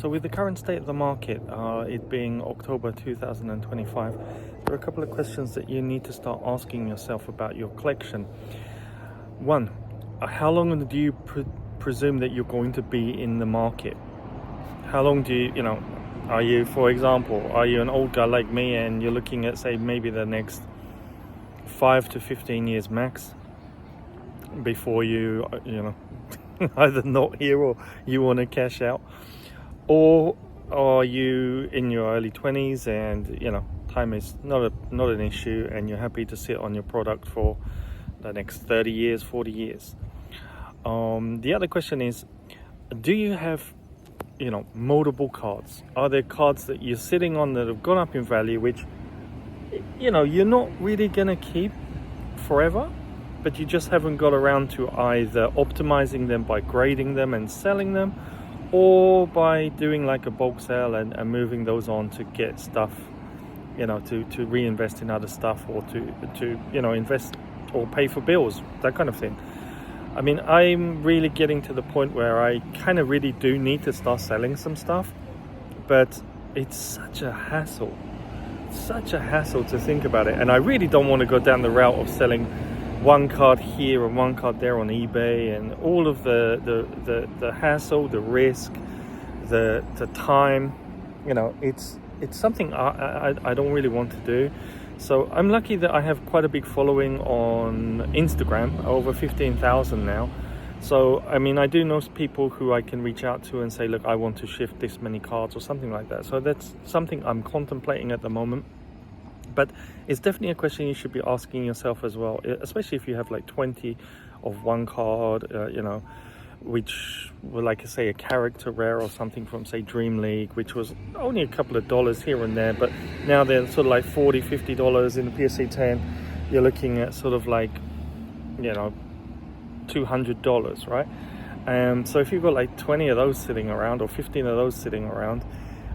So with the current state of the market, it being October 2025, there are a couple of questions that you need to start asking yourself about your collection. One, how long do you presume that you're going to be in the market? How long do you, are you, for example, are you an old guy like me and you're looking at, say, maybe the next 5 to 15 years max before you either not here or you want to cash out? Or are you in your early 20s and time is not an issue and you're happy to sit on your product for the next 30 years, 40 years? The other question is, do you have multiple cards? Are there cards that you're sitting on that have gone up in value, which you're not really gonna keep forever, but you just haven't got around to either optimizing them by grading them and selling them, or by doing like a bulk sale and moving those on to get stuff, to reinvest in other stuff, or to invest or pay for bills, that kind of thing. I mean, I'm really getting to the point where I kind of really do need to start selling some stuff, but it's such a hassle to think about it. And I really don't want to go down the route of selling one card here and one card there on eBay, and all of the hassle, the risk, the time. It's something I don't really want to do. So I'm lucky that I have quite a big following on Instagram, over 15,000 now. So, I mean, I do know people who I can reach out to and say, look, I want to shift this many cards or something like that. So that's something I'm contemplating at the moment. But it's definitely a question you should be asking yourself as well, especially if you have like 20 of one card, which were, like I say, a character rare or something from, say, Dream League, which was only a couple of dollars here and there, but now they're sort of like $40, $50 in the PSA 10. You're looking at sort of like, $200, right? So if you've got like 20 of those sitting around, or 15 of those sitting around,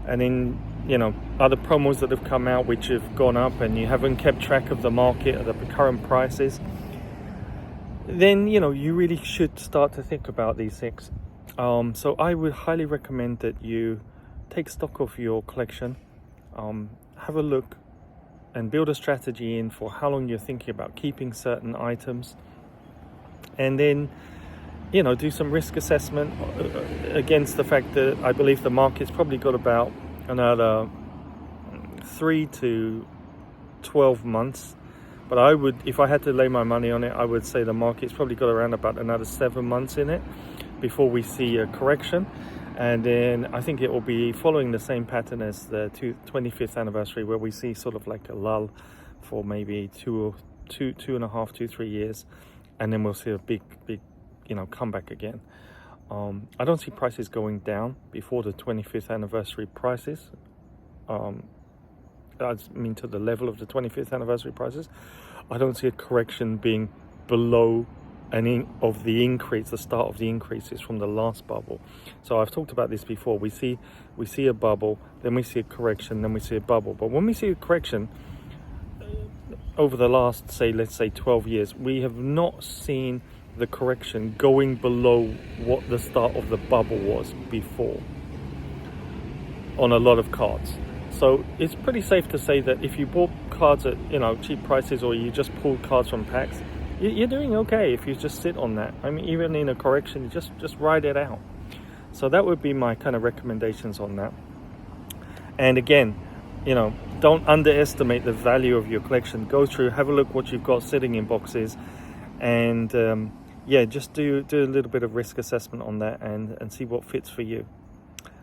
and then other promos that have come out which have gone up, and you haven't kept track of the market at the current prices, then you really should start to think about these things. So I would highly recommend that you take stock of your collection, have a look and build a strategy in for how long you're thinking about keeping certain items, and then do some risk assessment against the fact that I believe the market's probably got about another 3 to 12 months. But I would, if I had to lay my money on it, I would say the market's probably got around about another 7 months in it before we see a correction. And then I think it will be following the same pattern as the 25th anniversary, where we see sort of like a lull for maybe 2.5, 3 years. And then we'll see a big, comeback again. I don't see prices going down before the 25th anniversary prices. I mean, to the level of the 25th anniversary prices. I don't see a correction being below of the increase, the start of the increases from the last bubble. So I've talked about this before. We see a bubble, then we see a correction, then we see a bubble. But when we see a correction over the last, let's say 12 years, we have not seen the correction going below what the start of the bubble was before on a lot of cards. So it's pretty safe to say that if you bought cards at cheap prices, or you just pulled cards from packs, you're doing okay if you just sit on that. I mean, even in a correction, you just ride it out. So that would be my kind of recommendations on that. And again, don't underestimate the value of your collection. Go through, have a look what you've got sitting in boxes, and just do a little bit of risk assessment on that and see what fits for you.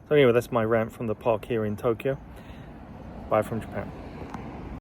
So anyway, that's my rant from the park here in Tokyo. Bye from Japan.